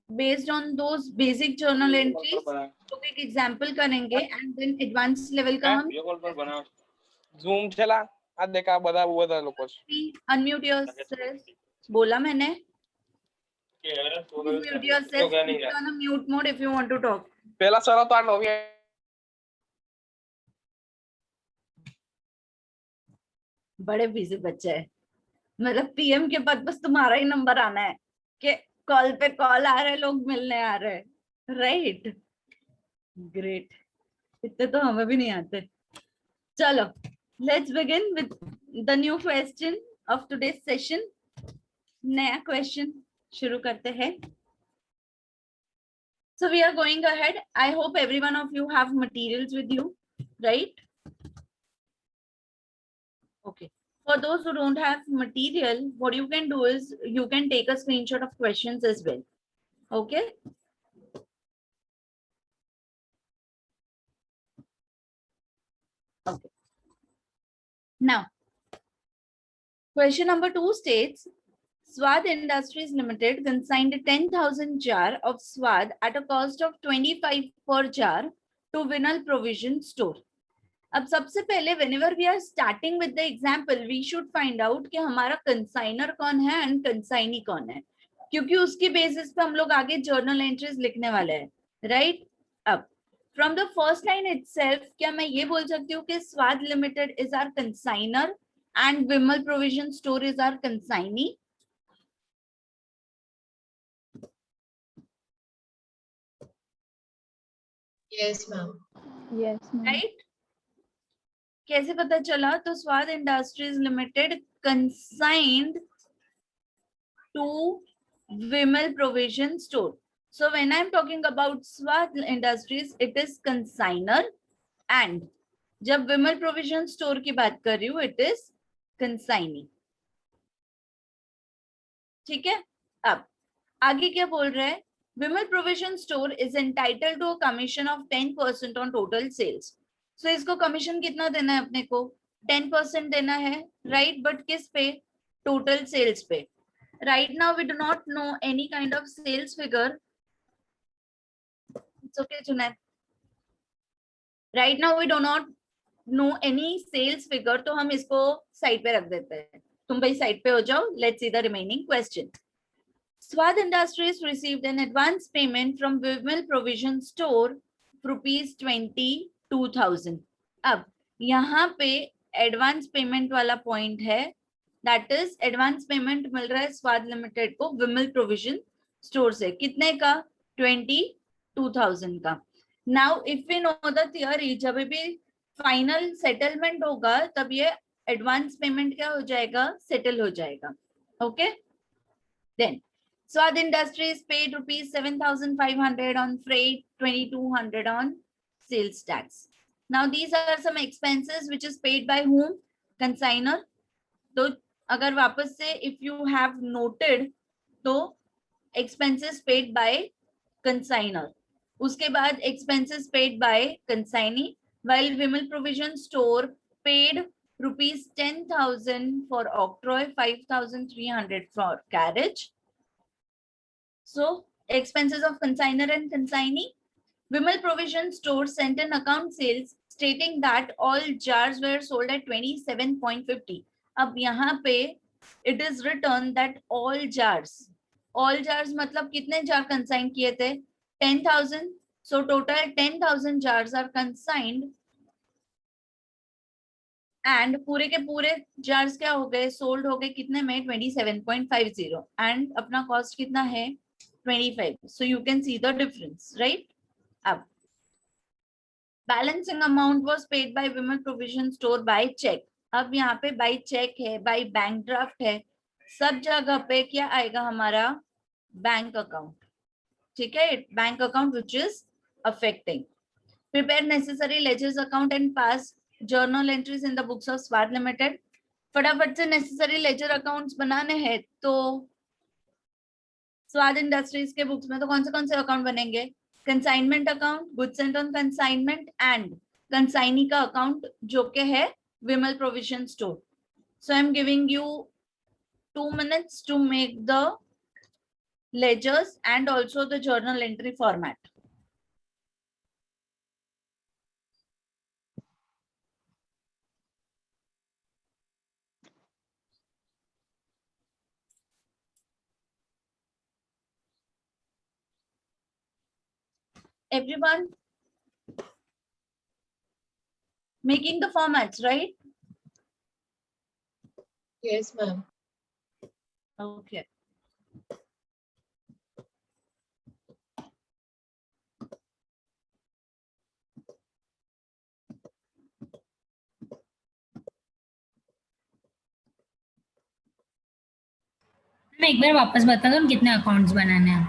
Based on those basic journal entries तो एक example करेंगे एंड देन एडवांस लेवल का हम ઝૂમ છેલા આ દેખા બધા બધા લોકો अनम्यूट योरसेल्फ बोला मैंने mute yourself, put on a mute mode if you want to talk. પેલા સર તો આ નવી बड़े बिजी बच्चे है, मतलब पीएम के पद बस तुम्हारा ही नंबर आना है कि कॉल पे कॉल आ रहे, लोग मिलने आ रहे, राइट? ग्रेट, इतने तो हमें भी नहीं आते. चलो, let's begin with the new question of today's session. नया क्वेश्चन शुरू करते हैं. So we are going ahead. I hope every one of you have materials with you, right? Okay. For those who don't have material, what you can do is you can take a screenshot of questions as well. Okay. Okay. Now, question number 2 states, Swad Industries Limited consigned 10,000 jar of Swad at a cost of 25 per jar to Vinal Provision Store. अब सबसे पहले whenever we are starting with the example, we should find out कि हमारा consignor कौन है and consignee कौन है, क्योंकि उसके बेसिस पे हम लोग आगे जर्नल एंट्रीज लिखने वाले हैं, राइट? अब from the first line itself क्या मैं ये बोल सकती हूँ कि Swad limited is our consignor and Vimal provision store is our consignee? Yes, ma'am. Yes, ma'am. Right? कैसे पता चला? तो Swad industries limited consigned to Vimal provision store. So when I'm talking about Swad Industries, it is consigner, and जब विमल provision store की बात कर रही हूँ, it is consignee. ठीक है? अब आगे क्या बोल रहा है? Vimal provision store is entitled to a commission of 10% on total sales. So इसको कमीशन कितना देना है अपने को? 10% देना है, right? But किस पे? Total sales पे. Right now we do not know any kind of sales figure. It's okay, Junaid. Right now we do not know any sales figure, तो हम इसको साइड पे रख देते हैं. तुम भाई साइड पे हो जाओ. Let's see the remaining question. Swad Industries received an advance payment from Vimal Provision Store rupees 22,000. अब यहाँ पे एडवांस पेमेंट वाला पॉइंट है, दैट इज एडवांस पेमेंट मिल रहा है स्वाद लिमिटेड को विमल प्रोविजन स्टोर से. कितने का? 22,000 का. Now if we know the theory, जब भी फाइनल सेटलमेंट होगा तब ये एडवांस पेमेंट क्या हो जाएगा? सेटल हो जाएगा. Okay. Then Swad Industries paid rupees 7,500 on freight, 2,200 on sales tax. Now these are some expenses which is paid by whom? Consigner. तो अगर वापस से if you have noted, तो expenses paid by consigner. उसके बाद expenses paid by consignee, while Vimal Provision Store paid rupees 10,000 for octroi, 5,300 for carriage. So, expenses of consigner and consignee. Vimal Provision Store sent an account sales stating that all jars were sold at 27.50. अब यहाँ पे it is written that all jars मतलब कितने jar consign किए थे? 10,000. So total 10,000 jars are consigned and पूरे के पूरे jars क्या हो गए? सोल्ड हो गए कितने में? 27.50 and अपना कॉस्ट कितना है? 25. So you can see the difference, right? Up. Balancing amount was paid by Vimal Provision Store by check. अब यहाँ पे by check है, by bank draft है, सब जगह पे क्या आएगा हमारा? Bank account. ठीक है? Bank account which is affecting. Prepare necessary ledgers account and pass journal entries in the books of Swad Limited. फटाफट से necessary ledger accounts बनाने हैं तो स्वाद इंडस्ट्रीज के बुक्स में तो कौन से अकाउंट बनेंगे? Consignment account, goods sent on consignment and consignee का अकाउंट जो के है Vimal provision store. So I am giving you 2 minutes to make the ledgers and also the journal entry format. Everyone making the formats, right? Yes, ma'am. Okay. मैं एक बार वापस बता दूं कितने अकाउंट्स बनाने हैं.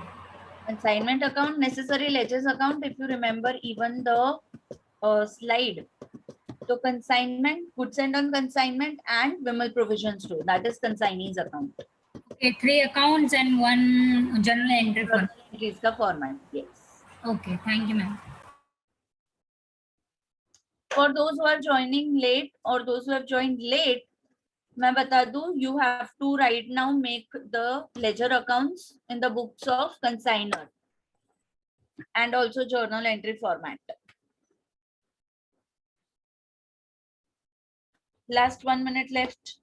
Consignment account, necessary ledgers account, if you remember even the slide. So consignment, goods sent on consignment and Vimal provision store, that is consignees account. Okay, 3 accounts and 1 journal entry form. Is the format, yes. Okay, thank you, ma'am. For those who are joining late or those who have joined late, मैं बता दूं, you have to right now make the ledger accounts in the books of consignor and also journal entry format. Last 1 minute left.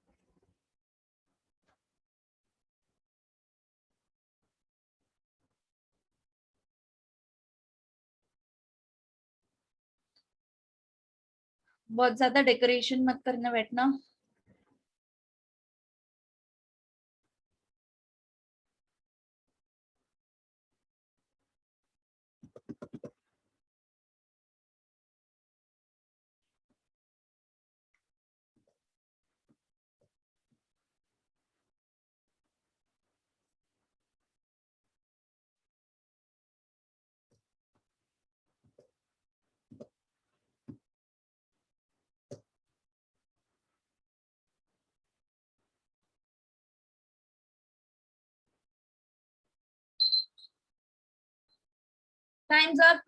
बहुत ज्यादा decoration मत करने बैठना. Time's up.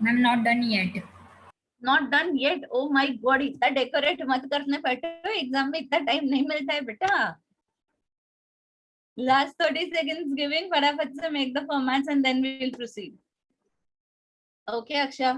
I'm not done yet. Not done yet. Oh my god, इतना decorate मत करने बैठे हो, एग्जाम में इतना टाइम नहीं मिलता है बेटा. Last 30 seconds giving, फटाफट से make the formats and then we will proceed. Okay, Aksha.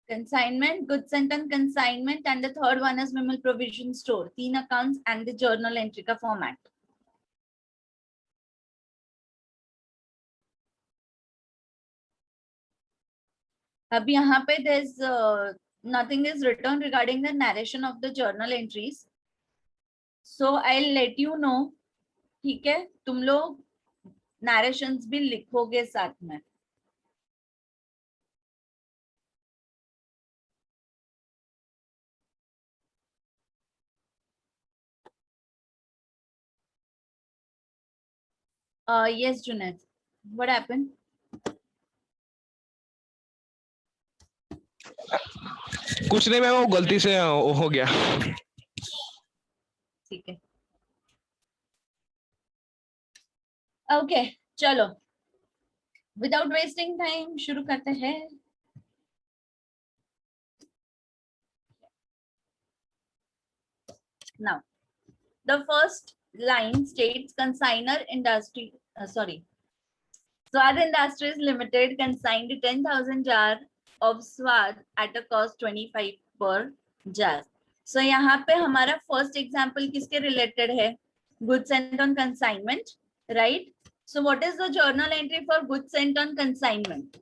Consignment, goods sent on consignment, and the third one is Vimal provision store. 3 accounts and the journal entry का format. अब यहाँ पे there's nothing is written regarding the narration of the journal entries. So I'll let you know. ठीक है, तुम लोग narrations भी लिखोगे साथ में. Yes, Junaid. What happened? कुछ नहीं, मैं वो गलती से हो गया. ठीक है. Okay, चलो. Without wasting time, शुरू करते हैं. Now, the first line states consignor industry, Swad Industries Limited consigned 10,000 jar of Swad at a cost 25 per jar. So यहाँ पे हमारा first example किसके related है? Goods sent on consignment, right? So what is the journal entry for goods sent on consignment?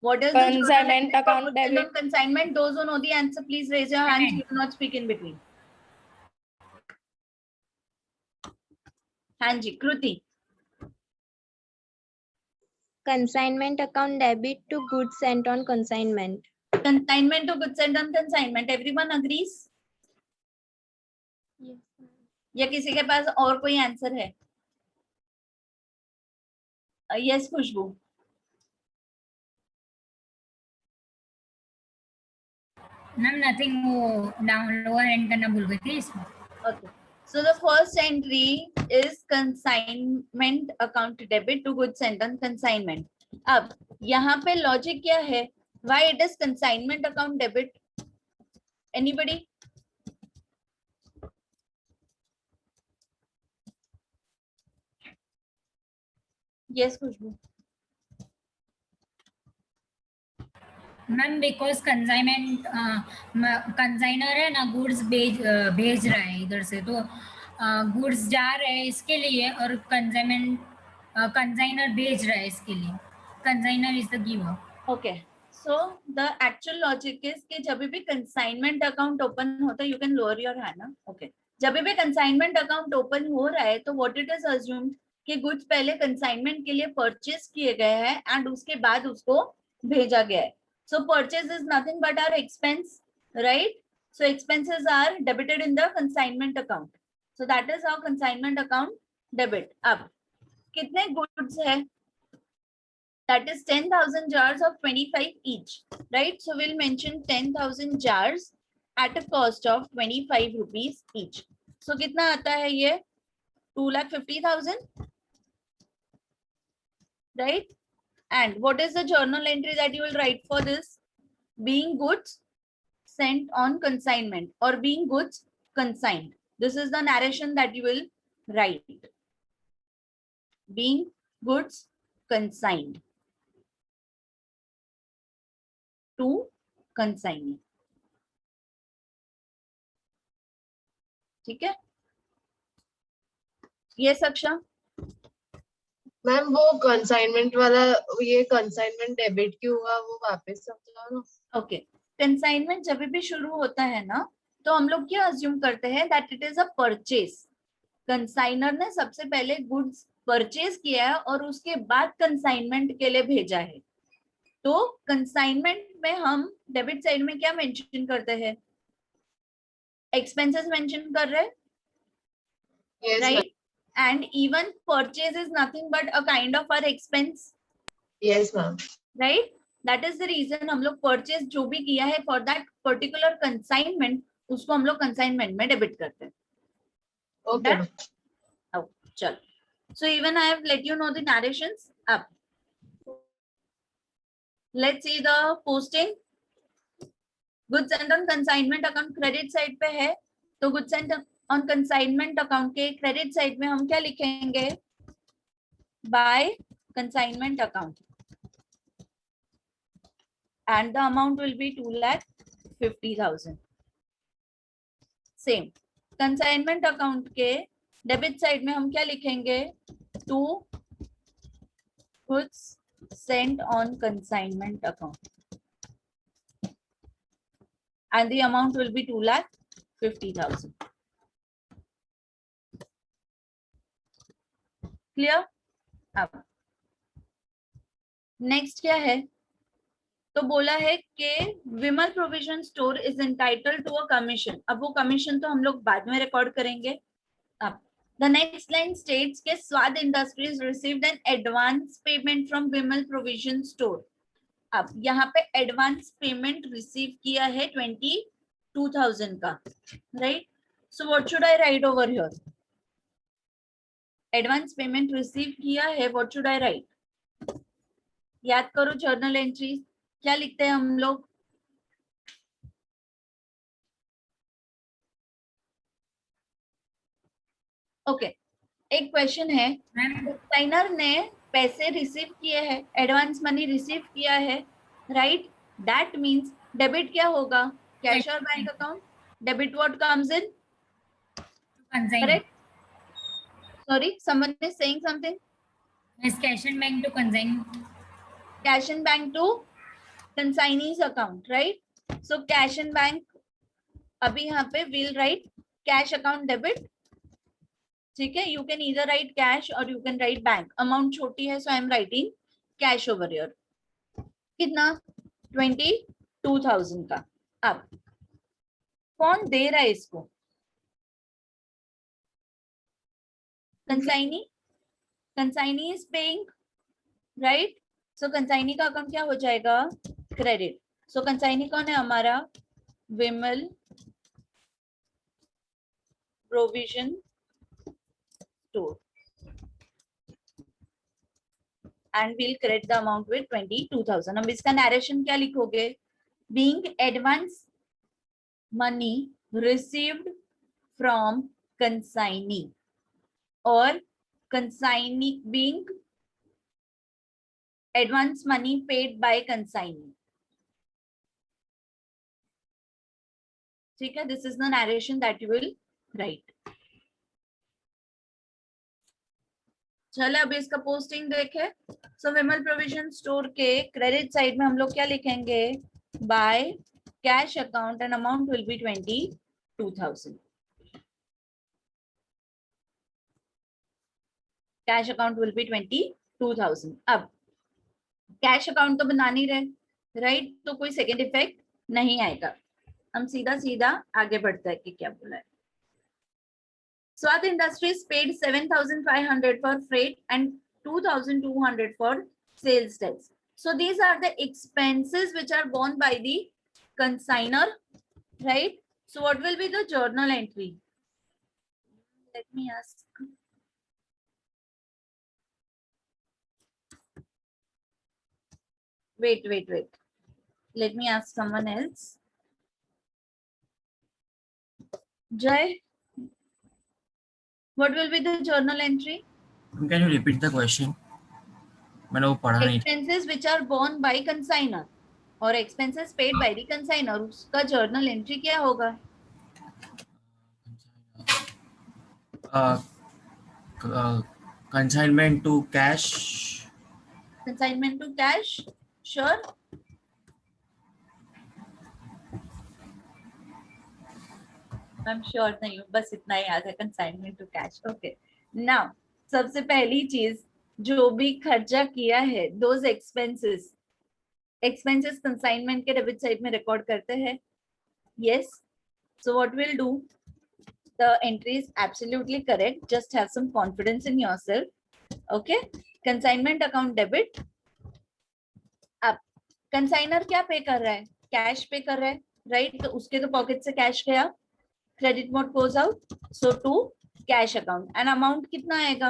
What is the Consignment account debit. consignment? Those who know the answer, please raise your hands. You do not speak in between. Hanji, Kruti. Consignment account debit to goods sent on consignment. Consignment to goods sent on consignment. Everyone agrees? Yes. या किसी के पास और कोई answer है? Yes, Khushboo. Ma'am nothing, वो down lower and करना भूल गई थी इसमें। Okay. So the first entry is consignment account debit to goods sent on consignment. अब यहाँ पे लॉजिक क्या है? Why it is consignment account debit? Anybody? Yes, Khushboo. Ma'am because consignment consignor है ना, गुड्स भेज रहा है इधर से, तो गुड्स जा रहे हैं इसके लिए, और कंसाइनमेंट कंसाइनर भेज रहा है इसके लिए। Consignor is the giver. Okay. So the actual logic is कि जब भी consignment account open होता है, you can lower your hand ना. Okay. जब भी consignment account open हो रहा है, तो what it is assumed कि goods पहले consignment के लिए purchase किए गए हैं and उसके बाद उसको भेजा गया है. So purchase is nothing but our expense, right? So expenses are debited in the consignment account. So that is how consignment account debit. अब कितने goods है? That is 10,000 jars of 25 each, right? So we'll mention 10,000 jars at a cost of 25 rupees each. So कितना आता है ये? 2,50,000, right? And what is the journal entry that you will write for this? Being goods sent on consignment or being goods consigned. This is the narration that you will write. Being goods consigned to consignee. ठीक है? ये सक्षा? Ma'am वो consignment वाला, ये consignment debit क्यों हुआ वो वापस समझाओ ना। ओके, कंसाइनमेंट जब भी शुरू होता है ना, तो हम लोग क्या अज्यूम करते हैं that it is a purchase. Consignor ने सबसे पहले गुड्स परचेज किया है और उसके बाद कंसाइनमेंट के लिए भेजा है. तो कंसाइनमेंट में हम डेबिट साइड में क्या मेंशन करते हैं? एक्सपेंसेस मेंशन कर रहे हैं, Yes, right? And even purchase is nothing but a kind of our expense, yes ma'am. Right? That is the reason हम लोग परचेज जो भी किया है फॉर दैट पर्टिकुलर कंसाइनमेंट, उसको हम लोग कंसाइनमेंट में डेबिट करते हैं. Okay ma'am. चलो, so even I have let you know the narrations. Up. Let's see the posting. Goods sent on consignment account credit side पे है, तो goods sent on consignment account के credit side में हम क्या लिखेंगे? By consignment account. And the amount will be 2,50,000. Same. Consignment account के debit side में हम क्या लिखेंगे? To goods sent on consignment account. And the amount will be 2,50,000. Clear? अब नेक्स्ट क्या है? तो बोला है कि Vimal provision store is entitled to a commission. अब वो कमीशन तो हम लोग बाद में रिकॉर्ड करेंगे. अब द नेक्स्ट लाइन स्टेट्स के स्वाद industries received an advance payment from Vimal provision store. अब यहाँ पे एडवांस पेमेंट रिसीव किया है 22,000 का, right? So what should I right over here? Advance payment receive किया है, व्हाट शुड आई राइट? याद करो जर्नल एंट्री क्या लिखते हैं हम लोग? ओके, एक क्वेश्चन है. कंसाइनर ने पैसे रिसीव किए हैं, एडवांस मनी रिसीव किया है, राइट? दैट मींस डेबिट क्या होगा? कैश और bank account. Debit what comes in? Correct? Sorry, someone is saying something. Yes, cash and bank to consign. Cash and bank to consignee's account, right? So cash and bank, अभी यहाँ पे we'll write cash account debit. ठीक है, you can either write cash or you can write bank. Amount छोटी है, so I am writing cash over here. कितना? 22,000 का. अब कौन दे रहा है इसको? Consignee. Consignee is paying, right? So consignee का अकाउंट क्या हो जाएगा? क्रेडिट. सो कंसाइनी कौन है हमारा? Vimal provision store and we'll credit the amount with 22,000. अब इसका narration क्या लिखोगे? Being advance money received from consignee or consignee being advance money paid by consignee. ठीक है, this is the narration that you will write. चले अभी इसका posting देखे. सो विमल प्रोविजन स्टोर के क्रेडिट साइड में हम लोग क्या लिखेंगे? By cash account and amount will be 22,000. Cash account will be 22,000. अब कैश अकाउंट तो बना नहीं रहे, राइट? तो कोई सेकेंड इफेक्ट नहीं आएगा. हम सीधा सीधा आगे बढ़ता है कि क्या बोला है. Swath Industries paid 7,500 for freight and 2,200 for sales tax. So these are the expenses which are borne by the consignor, right? So what will be the journal entry? Let me ask. Wait. Let me ask someone else. Jay, what will be the journal entry? Can you repeat the question? मैंने वो पढ़ा नहीं. Expenses which are borne by consignor or expenses paid by the consignor, उसका journal entry क्या होगा? Consignment to cash. Consignment to cash, sure. I'm sure नहीं हूँ, बस इतना ही याद है. Consignment to cash, okay. Now सबसे पहली चीज, जो भी खर्चा किया है, those expenses consignment के डेबिट साइड में रिकॉर्ड करते हैं. Yes. So what we'll do? The entry is absolutely correct. Just have some confidence in yourself. Okay. Consignment account debit. अब consignor क्या पे कर रहा है? कैश पे कर रहा है, राइट? तो उसके तो पॉकेट से कैश गया. Credit mode goes out. So to cash account. And amount कितना आएगा?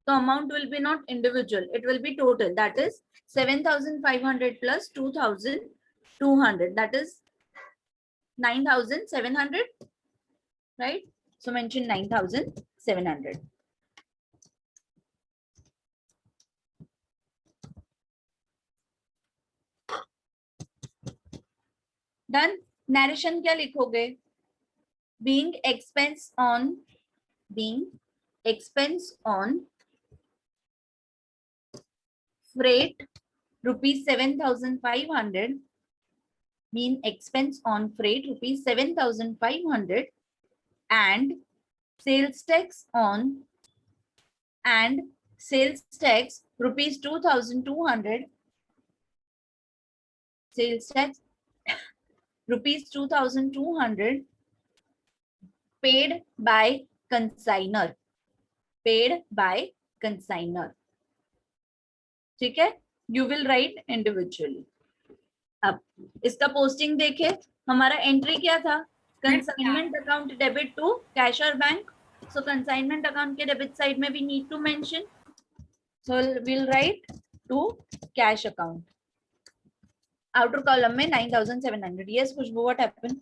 तो amount will be not individual. It will be total. That is 7,500 plus 2,200. That is 9,700. Right? So mention 9,700. Done. Narration क्या लिखोगे? Being expense on freight rupees 7,500. Mean expense on freight rupees 7,500 and sales tax rupees 2,200. Sales tax rupees 2,200 paid by consignor. ठीक है? You will write individually. अब इसका posting देखे. हमारा entry क्या था? Consignment account debit to cash और bank. So consignment account के डेबिट साइड में भी need to mention. So will write to cash account. Outer column में 9,700. Yes Khushboo, what happened?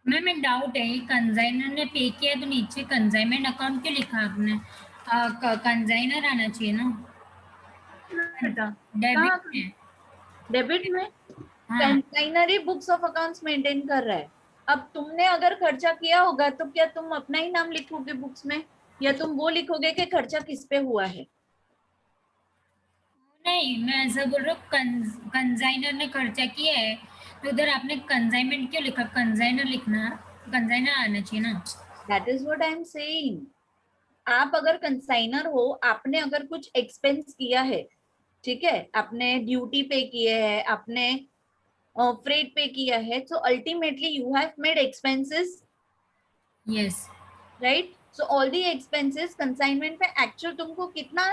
Ma'am doubt है, कंसाइनर ने पे किया तो नीचे कंसाइनमेंट अकाउंट क्यों लिखा आपने? कंसाइनर आना चाहिए ना डेबिट में. डेबिट में हाँ. Consignor books of accounts maintain कर रहा है. अब तुमने अगर खर्चा किया होगा तो क्या तुम अपना ही नाम लिखोगे बुक्स में, या तुम वो लिखोगे कि खर्चा किस पे हुआ है? नहीं, मैं ऐसा बोल रहा हूँ, कंसाइनर ने खर्चा किया है तो उधर आपने कंसाइनमेंट क्यों लिखा? कंसाइनर लिखना, कंसाइनर आना चाहिए ना. That is what I am saying. आप अगर कंसाइनर हो, आपने अगर कुछ एक्सपेंस किया है, ठीक है, आपने ड्यूटी पे किए है, आपने फ्रेट पे किया है, so ultimately you have made expenses. Yes. Right? So all the expenses consignment पे actual तुमको कितना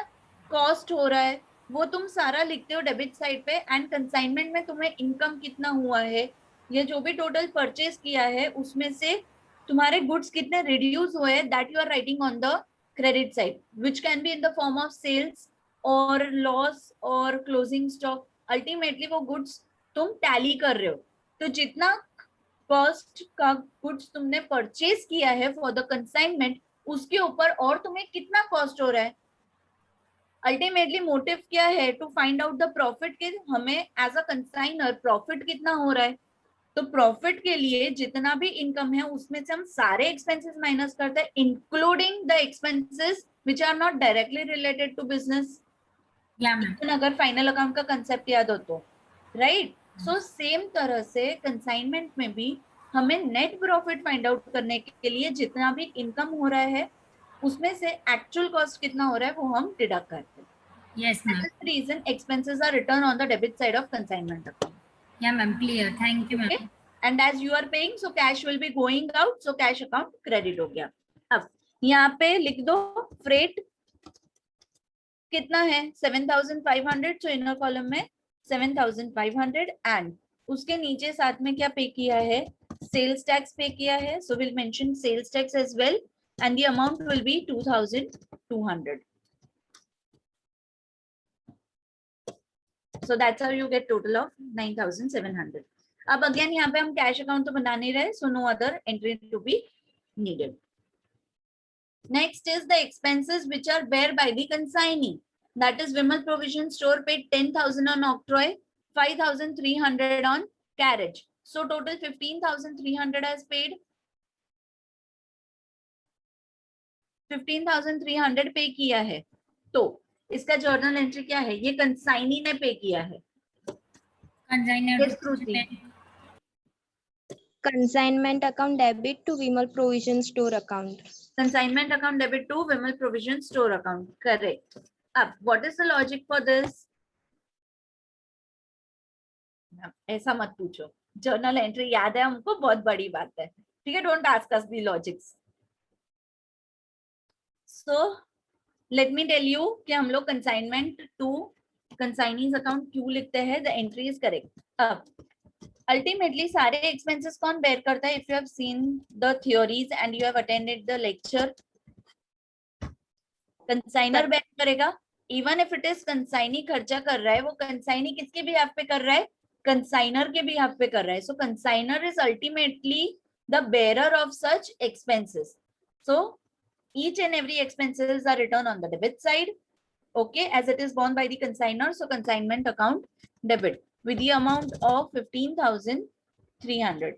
कॉस्ट हो रहा है वो तुम सारा लिखते हो डेबिट साइड पे, एंड कंसाइनमेंट में तुम्हें इनकम कितना हुआ है, ये जो भी टोटल परचेज किया है उसमें से तुम्हारे गुड्स कितने रिड्यूस हुए हैं, that you are writing on the credit side, which can be in the form of sales और लॉस और क्लोजिंग स्टॉक। अल्टीमेटली वो गुड्स तुम टैली कर रहे हो, तो जितना कॉस्ट का गुड्स तुमने परचेज किया है फॉर द कंसाइनमेंट, उसके ऊपर और तुम्हें कितना कॉस्ट हो रहा है। अल्टीमेटली मोटिव क्या है, to find out the profit के हमें एज अ कंसाइनर प्रॉफिट कितना हो रहा है। तो प्रॉफिट के लिए जितना भी इनकम है उसमें से हम सारे एक्सपेंसेस माइनस करते हैं, including the expenses which are not directly related to business, या मैम, अगर फाइनल अकाउंट का कंसेप्ट याद हो तो, राइट। सो सेम तरह से कंसाइनमेंट में भी हमें नेट प्रॉफिट फाइंड आउट करने के लिए जितना भी इनकम हो रहा है उसमें से एक्चुअल कॉस्ट कितना हो रहा है वो हम डिडक्ट करते हैं। Yes ma'am, That is the reason expenses are written on the debit side of consignment account. या ma'am, clear, thank you Okay? Ma'am. And as you are paying, so cash will be going out, so cash account credit हो गया। अब यहाँ पे लिख दो freight कितना है 7,500, so inner column में 7,500 and उसके नीचे साथ में क्या पे किया है, sales tax पे किया है, so we'll mention sales tax as well and the amount will be 2,200. So that's how you get total of 9,700. अब again यहाँ पे हम कैश अकाउंट तो बना नहीं रहे, so no other entry to be needed. Next is the expenses which are bear by the consignee. That is Vimal Provision Store paid 10,000 on octroi, 5,300 on carriage. So total 15,300 as paid. 15,300 पे किया है, तो इसका journal entry क्या है, ये consignee ने pay किया है। Consignor Yes, Kruti. Consignment account debit to Vimal Provision Store account. Consignment account debit to Vimal Provision Store account. Correct. अब what is the logic for this? ऐसा मत पूछो, जर्नल एंट्री याद है हमको, बहुत बड़ी बात है, ठीक है। Don't ask us the logics. So let me tell you कि हम लोग कंसाइनमेंट टू कंसाइनीज अकाउंट क्यों लिखते हैं। The entry is correct. अब अल्टीमेटली सारे एक्सपेंसेस कौन बेयर करता है? If you have seen the theories and you have attended the lecture, consignor bear करेगा। Even if it is consignee खर्चा कर रहा है, वो कंसाइनी किसके बिहाफ पे कर रहा है? कंसाइनर के बिहाफ पे कर रहा है। So consignor is ultimately the bearer of such expenses. So each and every expenses are written on the debit side, okay, as it is borne by the consignor. So consignment account debit with the amount of 15,300,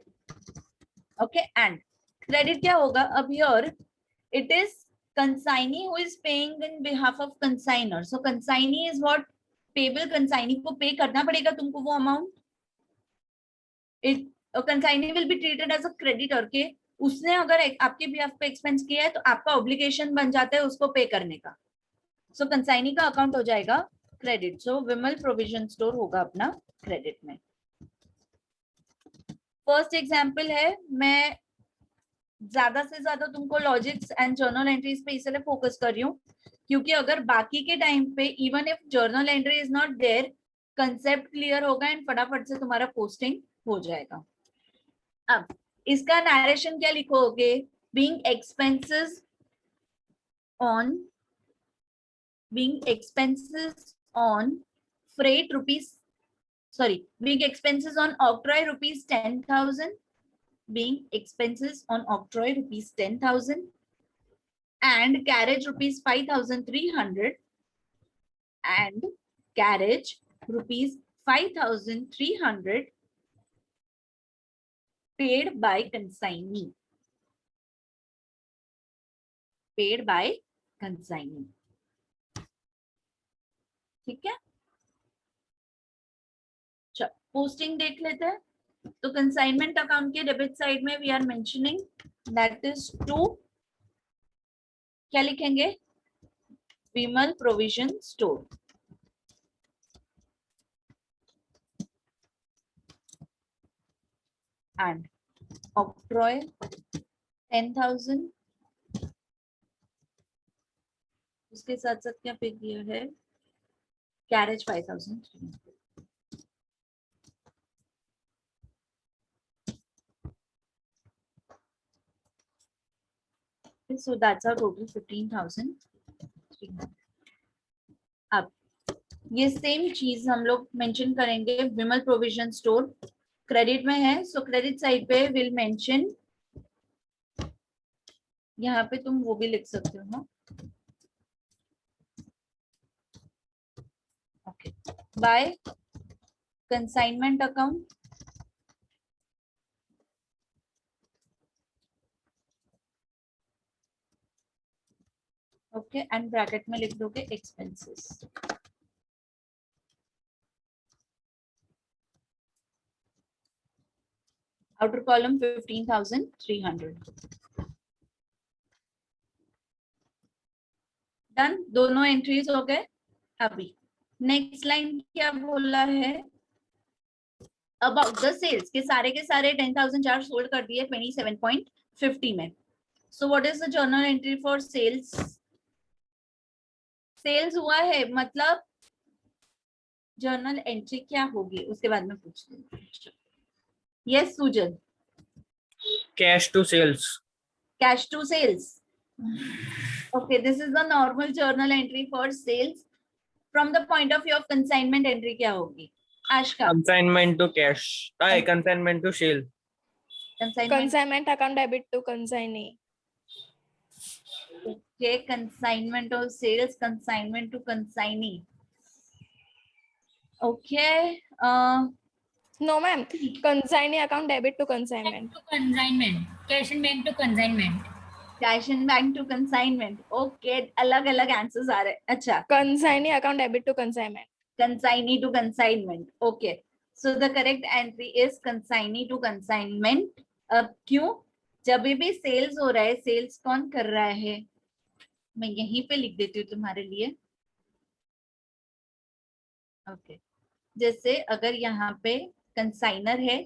okay, and credit क्या होगा? अब here it is consignee who is paying in behalf of consignor. So consignee is what? Payable. consignee को pay करना पड़ेगा तुमको वो amount. It consignee will be treated as a creditor के उसने अगर आपके बिहाफ पे एक्सपेंस किया है तो आपका ऑब्लिगेशन बन जाता है उसको पे करने का। सो कंसाइनी का अकाउंट हो जाएगा क्रेडिट। सो विमल प्रोविजन स्टोर होगा अपना क्रेडिट में। फर्स्ट एग्जांपल है, मैं ज्यादा से ज्यादा तुमको लॉजिक्स एंड जर्नल एंट्रीज पे इसलिए फोकस कर रही हूँ क्योंकि अगर बाकी के टाइम पे even if journal entry is not there, concept clear होगा एंड फटाफट से तुम्हारा पोस्टिंग हो जाएगा। अब इसका नरेशन क्या लिखोगे? being expenses on freight rupees, sorry, being expenses on octroi rupees 10,000, being expenses on octroi rupees 10,000 and carriage rupees 5,300 and carriage rupees 5,300 paid by consignee, paid by consignee, ठीक है। चलो पोस्टिंग देख लेते हैं। तो कंसाइनमेंट अकाउंट के debit side में we are mentioning that is to, क्या लिखेंगे? Vimal provision store and octroi 10,000, उसके साथ साथ क्या पे किया है? Carriage 5,000. So that's our total 15,000. अब ये सेम चीज हम लोग मेंशन करेंगे विमल प्रोविजन स्टोर क्रेडिट में है, सो क्रेडिट साइड पे विल मेंशन, यहाँ पे तुम वो भी लिख सकते हो ना, okay, by consignment account okay and bracket में लिख दोगे एक्सपेंसेस। Outer column 15,300। डन, दोनों एंट्रीज हो गए। अभी नेक्स्ट लाइन क्या बोला है, अबाउट द सेल्स के सारे 10,000 सोल्ड कर दिए 27.50 में। So what is the journal entry for sales? Sales हुआ है, मतलब जर्नल एंट्री क्या होगी उसके बाद में पूछती हूँ। Yes Sujan. Cash to sales. Cash to sales. Okay, this is the normal journal entry for sales. From the point of view of consignment entry क्या होगी? Ashka. Consignment to cash. Consignment to sale. Consignment account debit to consignee. Okay, consignment of sales, consignment to consignee. Okay. No, ma'am. Consignee account debit to consignment. To consignment, cash in bank to consignment. Cash in bank to consignment. Okay, अलग अलग answers आ रहे हैं। अच्छा, Consignee account debit to consignment. consignee to consignment. Okay, so the correct entry is consignee to consignment. अब क्यों? जब भी sales हो रहा है, सेल्स कौन कर रहा है? मैं यहीं पे लिख देती हूँ तुम्हारे लिए। ओके, जैसे अगर यहाँ पे कंसाइनर है,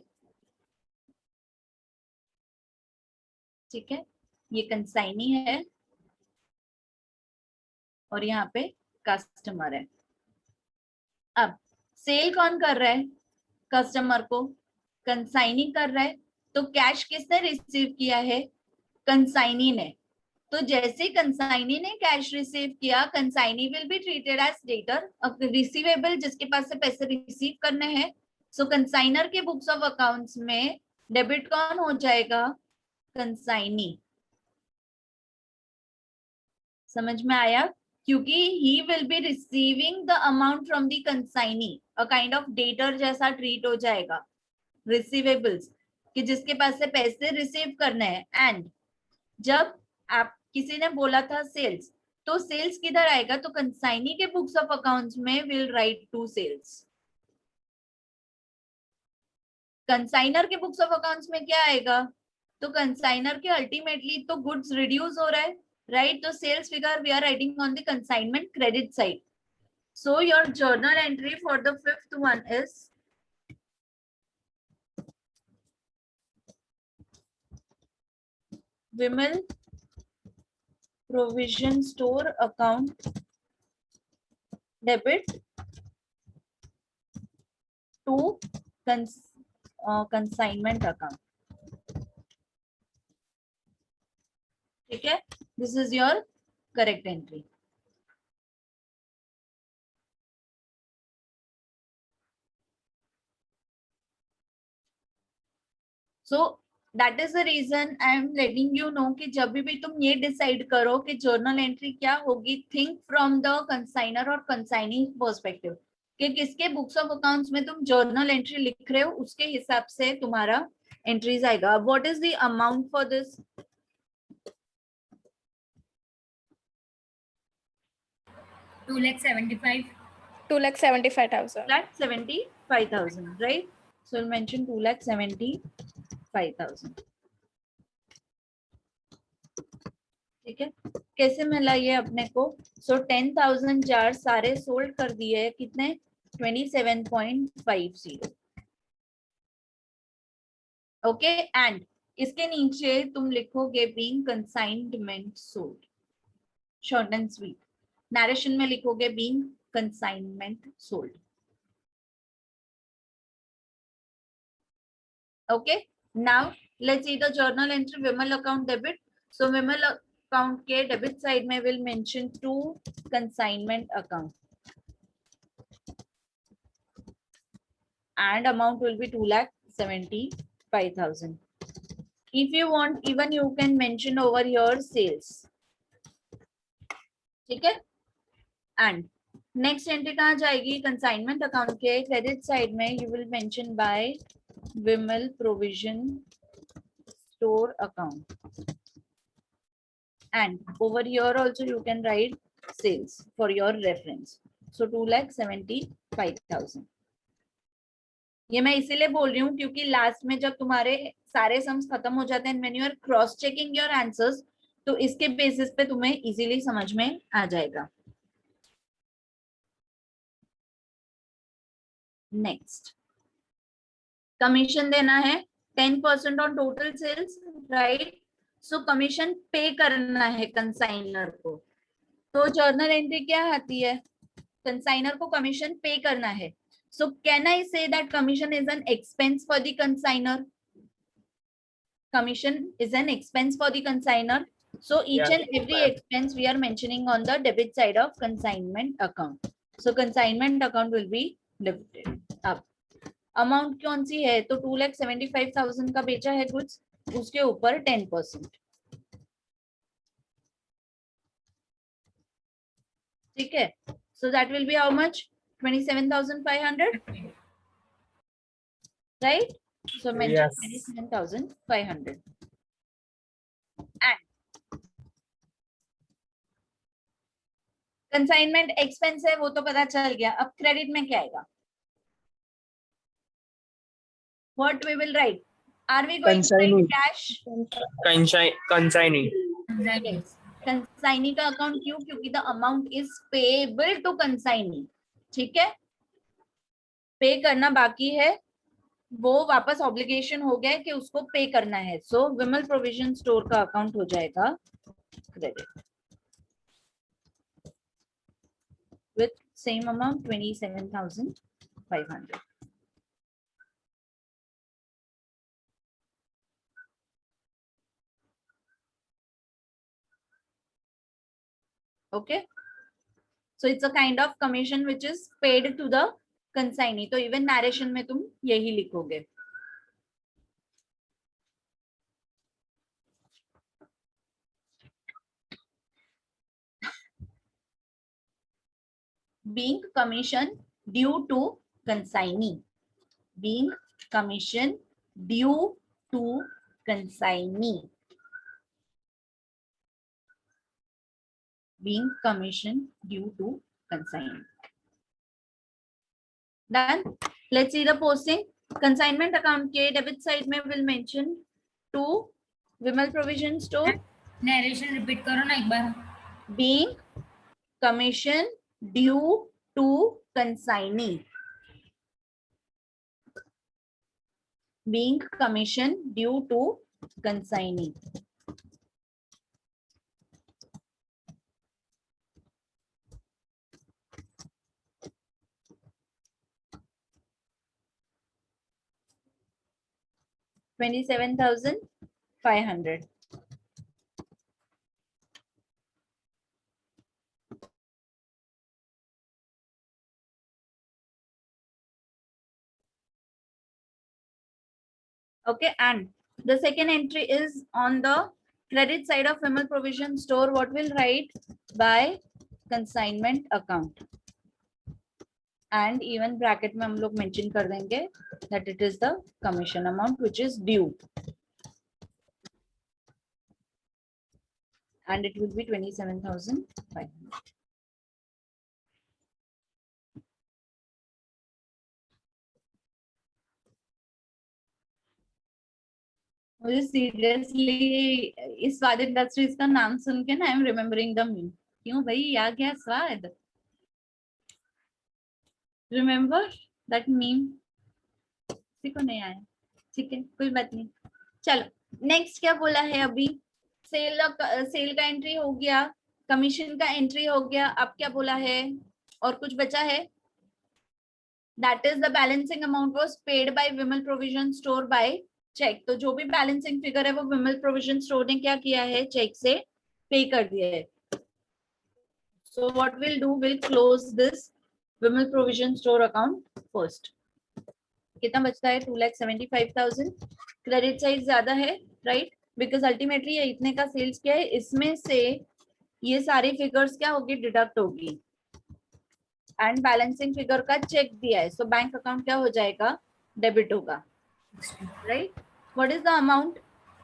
ठीक है, ये कंसाइनी है और यहाँ पे कस्टमर है। अब सेल कौन कर रहा है? कस्टमर को कंसाइनी कर रहा है, तो कैश किसने रिसीव किया है? कंसाइनी ने। तो जैसे कंसाइनी ने कैश रिसीव किया, consignee will be treated as debtor, receivable जिसके पास से पैसे रिसीव करने हैं। सो कंसाइनर के बुक्स ऑफ अकाउंट्स में डेबिट कौन हो जाएगा? कंसाइनी। समझ में आया? क्योंकि he will be receiving the amount from the consignee, a kind of debtor जैसा ट्रीट हो जाएगा। रिसीवेबल्स कि जिसके पास से पैसे रिसीव करने हैं। एंड जब आप किसी ने बोला था सेल्स, तो सेल्स किधर आएगा? तो कंसाइनी के बुक्स ऑफ अकाउंट्स में will write to sales. Consignor के बुक्स ऑफ अकाउंट्स में क्या आएगा? तो कंसाइनर के अल्टीमेटली तो गुड्स रिड्यूस हो रहा है, राइट? तो sales figure we are writing on the consignment credit side. So your journal entry for the fifth one is Vimal provision store account debit to consignment account. ठीक है, this is your correct entry. So that is the reason I am letting you know कि जब भी तुम ये decide करो कि journal entry क्या होगी, थिंक फ्रॉम द कंसाइनर और कंसाइनी पर्सपेक्टिव कि किसके बुक्स ऑफ अकाउंट्स में तुम जर्नल एंट्री लिख रहे हो, उसके हिसाब से तुम्हारा एंट्रीज आएगा। What is the amount for this? 2,75,000. right? So we'll mention 2,75,000. ठीक है, कैसे मिला ये अपने को? सो 10,000 जार सारे सोल्ड कर दिए, कितने? 27.50। ओके, एंड इसके नीचे तुम लिखोगे being consignment sold, short and sweet. Narration में लिखोगे being consignment sold. Okay, now let's see the journal entry Vimal account debit. So Vimal account के debit side में will mention 2 consignment account and amount will be 2,75,000. If you want, even you can mention over here sales. ठीक है? And next entry कहाँ जाएगी? Consignment account के credit side में you will mention by Vimal provision store account. And over here also you can write sales for your reference. So 2,75,000. ये मैं इसीलिए बोल रही हूँ क्योंकि लास्ट में जब तुम्हारे सारे सम्स खत्म हो जाते हैं, when you are cross checking your answers, तो इसके बेसिस पे तुम्हें इजीली समझ में आ जाएगा. नेक्स्ट, कमीशन देना है 10% on total sales, right? So commission pay करना है कंसाइनर को. तो जर्नल एंट्री क्या आती है? कंसाइनर को कमीशन पे करना है. So can I say that commission is an expense for the consignor? Commission is an expense for the consignor. So each and every expense we are mentioning on the debit side of consignment account. So consignment account will be debited. अब amount कौन सी है? तो 2,75,000 का बेचा है goods, उसके ऊपर 10%. ठीक है? So that will be how much? 27,500, right? So mention Yes. 27,500. And consignment expense है, वो तो पता चल गया. अब credit में क्या आएगा? What we will write? Are we going to write cash? Consignee. Yes. Consignee का अकाउंट क्यों? क्योंकि the amount is payable to consignee. ठीक है? पे करना बाकी है, वो वापस ऑब्लिगेशन हो गया कि उसको पे करना है. सो विमल प्रोविजन स्टोर का अकाउंट हो जाएगा credit with same amount 27,500. Okay, so it's a kind of commission which is paid to the consignee. तो इवन नरेशन में तुम यही लिखोगे. Being commission due to consignee. Being commission due to consignee. Being commission due to consignee. Done. Let's see the posting. Consignment account के debit side में will mention to Vimal provision store. Narration repeat करो ना एक बार. Being commission due to consignee. Being commission due to consignee. $27,500. Okay, and the second entry is on the credit side of Vimal provision store. What will write? By consignment account. And even bracket में हम लोग mention कर देंगे that it is the commission amount which is due. And it will be 27,500. मुझे seriously इस स्वाद industries का नाम सुन के ना I am remembering the meme. क्यों भाई, आ गया स्वाद. Remember that meme? किसी को नहीं आया? ठीक है, कोई बात नहीं. चलो नेक्स्ट क्या बोला है अभी? सेल का एंट्री हो गया, कमीशन का एंट्री हो गया. अब क्या बोला है? और कुछ बचा है? That is the balancing amount was paid by Vimal provision store by cheque. तो जो भी बैलेंसिंग फिगर है वो विमल प्रोविजन स्टोर ने क्या किया है, चेक से पे कर दिया है। So what will do, will close this Vimal provision store account first. कितना बचता है? 2,75,000। क्रेडिट साइड ज्यादा है, राइट, बिकॉज अल्टीमेटली ये इतने का सेल्स किया है, इसमें से ये सारी फिगर्स क्या होगी, डिडक्ट होगी, एंड बैलेंसिंग फिगर का चेक दिया है, सो बैंक अकाउंट क्या हो जाएगा, डेबिट होगा, right. What is the amount?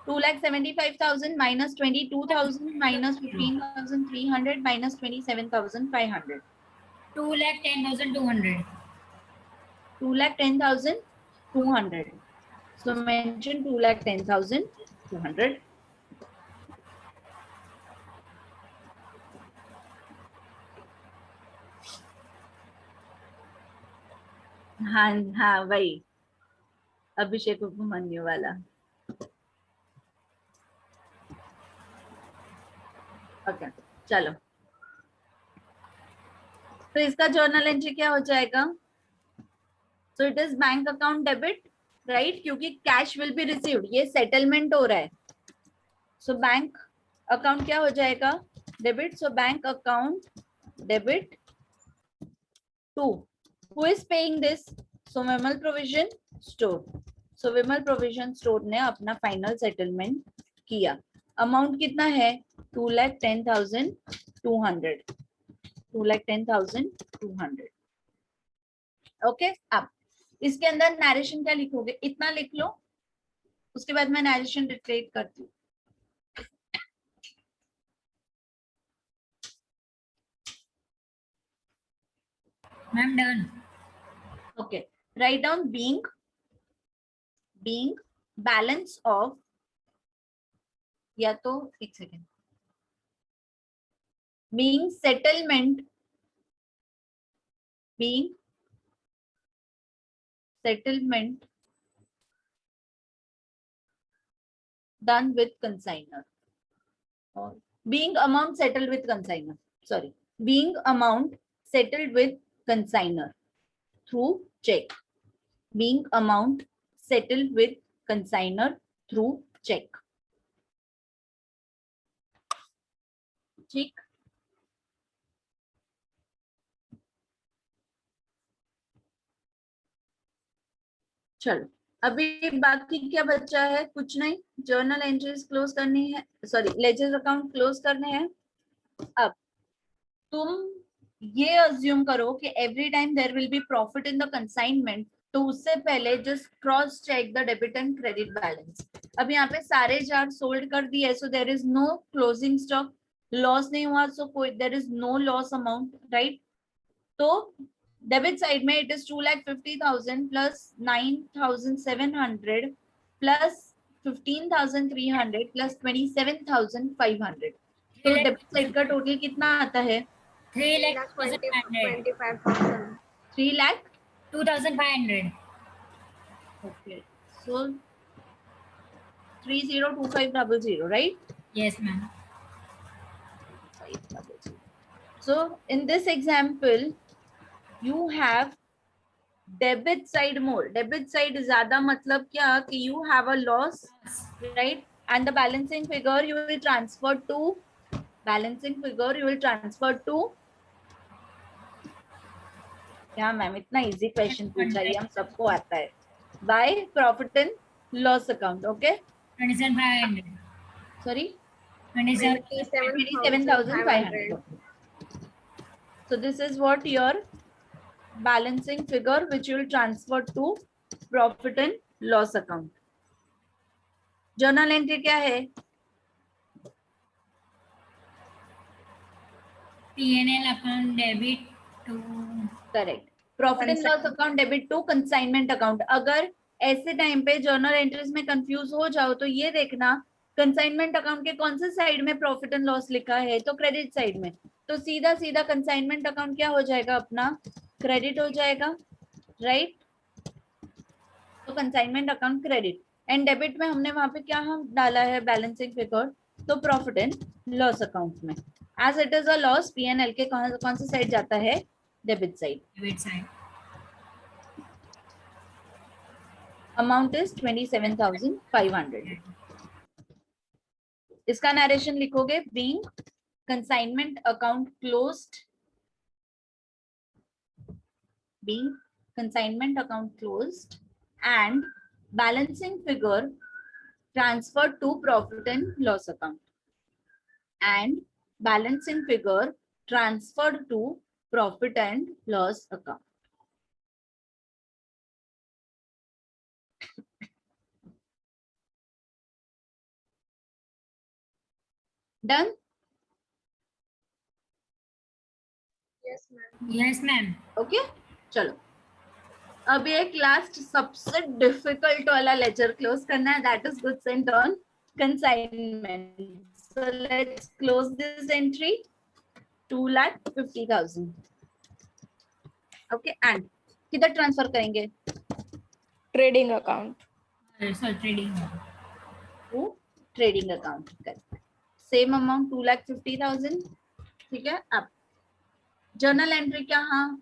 2,75,000 minus 22,000 minus 15,300 minus 27,500. 2,10,200. 2,10,200. So mention 2,10,200. हाँ हाँ वही अभिषेक उपमन्यु वाला। ओके चलो, तो इसका जर्नल एंट्री क्या हो जाएगा? So it is bank account debit, right, क्योंकि कैश विल बी रिसीव्ड, ये सेटलमेंट हो रहा है। सो बैंक अकाउंट क्या हो जाएगा, debit. So bank account debit to who is paying this? So Vimal provision store. So Vimal provision store ने अपना फाइनल सेटलमेंट किया। अमाउंट कितना है? 2,10,200। 2,10,200। ओके, अब इसके अंदर नरेशन क्या लिखोगे? इतना लिख लो, उसके बाद मैं नरेशन डिक्लेयर करती हूँ। Ma'am done. Okay, write down being balance of, या तो एक second, being settlement done with consignor, or being amount settled with consignor, sorry, being amount settled with consignor through check, being amount settled with consignor through check. ठीक, चलो अभी बाकी क्या बचा है? कुछ नहीं, जर्नल एंट्रीज क्लोज करनी है, सॉरी लेजर अकाउंट क्लोज करने हैं। अब तुम ये अज्यूम करो कि every time there will be profit in the consignment, तो उससे पहले just cross check the debit and credit balance. अब यहाँ पे सारे जार सोल्ड कर दिए, so there is no closing stock, loss नहीं हुआ, सो कोई there is no loss amount, right. तो डेबिट साइड में it is 2,50,000 plus 9,700 plus 15,300 plus 27,500। तो डेबिट साइड का टोटल कितना आता है? 3,25,000. 3,02,500। 2,500. Okay, so 302500, right? Yes, ma'am. 500. So in this example, you have debit side more. Debit side ज्यादा मतलब क्या कि you have a loss, right? And the balancing figure you will transfer to क्या ma'am इतना easy question पूछा, ये हम सबको आता है, by profit and loss account. Okay 27,500. Sorry 27,500. so this is what your balancing figure which you will transfer to profit and loss account. journal entry क्या है? P&L account debit to correct, profit and loss account debit to consignment account. अगर ऐसे time पे journal entries में confuse हो जाओ तो ये देखना कंसाइनमेंट अकाउंट के कौन से साइड में प्रॉफिट एंड लॉस लिखा है, तो क्रेडिट साइड में, तो सीधा सीधा कंसाइनमेंट अकाउंट क्या हो जाएगा, अपना क्रेडिट हो जाएगा, राइट। तो consignment account credit, and debit में हमने वहां पे क्या हम डाला है, बैलेंसिंग फिगर, तो प्रॉफिट एंड लॉस अकाउंट में। As it is a loss, P&L के कौन से साइड जाता है, debit side. Debit side. Amount is 27,500. इसका narration लिखोगे, being consignment account closed, being consignment account closed and balancing figure transferred to profit and loss account, and balancing figure transferred to profit and loss account. Done? Yes, ma'am. Okay चलो अब एक last सबसे difficult वाला laser close करना है, that is goods and on consignment. So let's close this entry 2,50,000. Okay and किधर transfer करेंगे? Trading account. So trading. To trading account. Same amount 2,50,000. ठीक है. अब जर्नल एंट्री क्या? हाँ,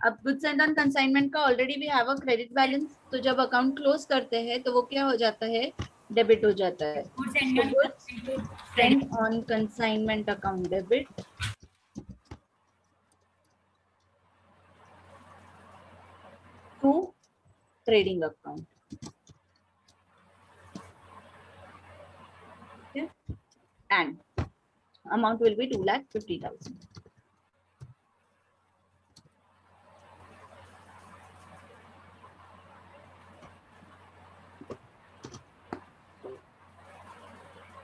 अब गुड्स एंड ऑन कंसाइनमेंट का already we have a credit balance, तो जब अकाउंट क्लोज करते हैं तो वो क्या हो जाता है? डेबिट हो जाता है. Goods and Spent on consignment account debit to trading account. Okay. And amount will be 2,50,000.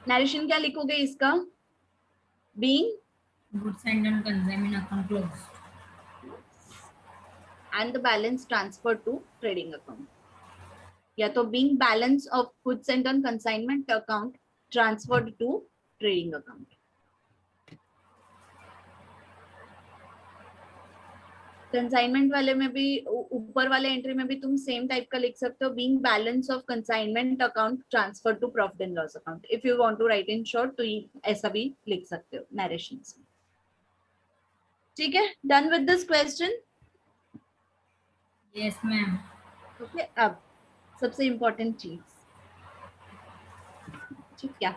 Narration क्या लिखोगे इसका? Being goods and on consignment account closed. and the balance transferred to trading account. या तो being balance of goods and on consignment account transferred to trading account. Consignment वाले में भी, ऊपर वाले एंट्री में भी तुम सेम टाइप का लिख सकते हो, being balance of consignment account transfer to profit and loss account. If you want to write in short तो ऐसा भी लिख सकते हो नरेशन से. ठीक है, done with this question. Yes, ma'am. Okay, अब सबसे इम्पोर्टेंट चीज, ठीक है,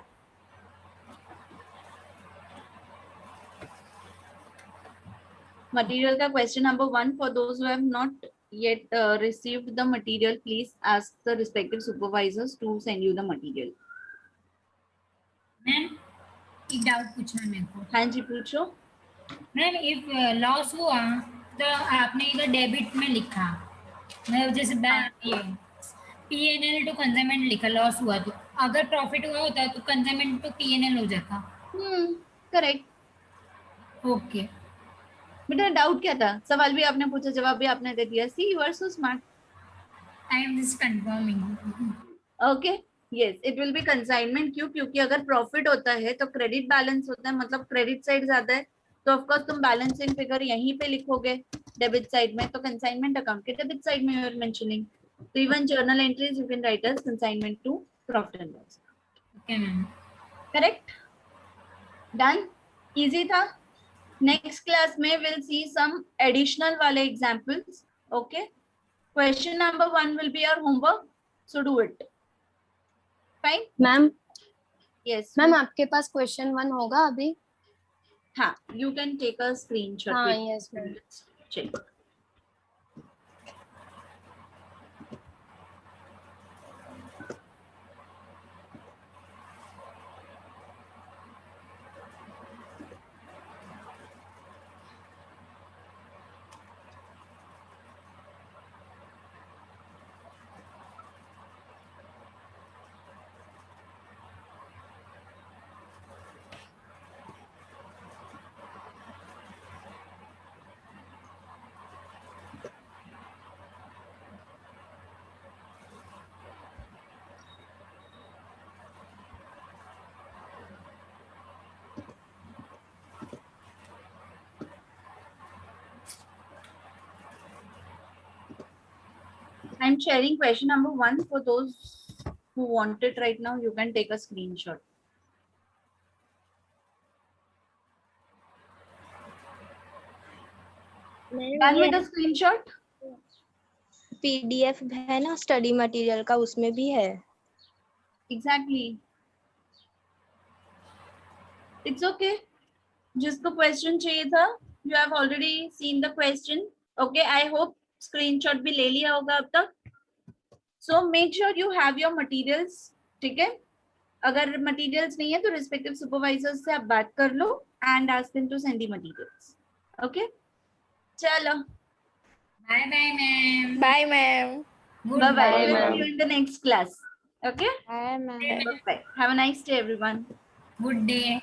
material का question number 1. For those who have not yet received the material, please ask the respective supervisors to send you the material. Ma'am एक doubt पूछना है मेरे को. हाँ जी पूछो. मैम इफ लॉस हुआ तो आपने इधर डेबिट में लिखा, मतलब जैसे ये पीएनएल टू कंसाइनमेंट लिखा, लॉस हुआ तो अगर प्रॉफिट हुआ होता तो कंसाइनमेंट टू पीएनएल हो जाता. करेक्ट. ओके. बेटा डाउट क्या था? सवाल भी आपने पूछा, जवाब भी आपने दे दिया. See you are so smart. I am just confirming. Okay, yes, it will be consignment. क्यों? क्योंकि अगर प्रॉफिट होता है तो क्रेडिट बैलेंस होता है, मतलब क्रेडिट साइड ज्यादा है, तो ऑफ कोर्स तुम बैलेंसिंग फिगर यहीं पे लिखोगे डेबिट साइड में. तो कंसाइनमेंट अकाउंट के डेबिट साइड में यू आर मेंशनिंग. तो even journal entries you can write as consignment to profit and loss. Okay ma'am. Correct. Done. Easy था. नेक्स्ट क्लास में विल सी सम एडिशनल वाले examples. Okay, question number 1 will be your homework, so do it. Fine ma'am. Yes ma'am आपके पास question 1 होगा अभी? हाँ, you can take a screenshot. हाँ yes ma'am. चलिए. I'm sharing question number 1 for those who want it right now. You can take a screenshot. Done with the screenshot? PDF है ना study material का, उसमें भी है. Exactly. It's okay. जिसको question चाहिए था, you have already seen the question. Okay, I hope screenshot भी ले लिया होगा अब तक. So make sure you have your materials. ठीक है? अगर materials नहीं है तो respective supervisors से आप बात कर लो and ask them to send the materials. Okay? चलो. Bye bye, ma'am. Bye, ma'am. Good Bye bye. Bye, We'll ma'am. see you in the next class. Okay? Bye, ma'am. Bye. Have a nice day, everyone. Good day.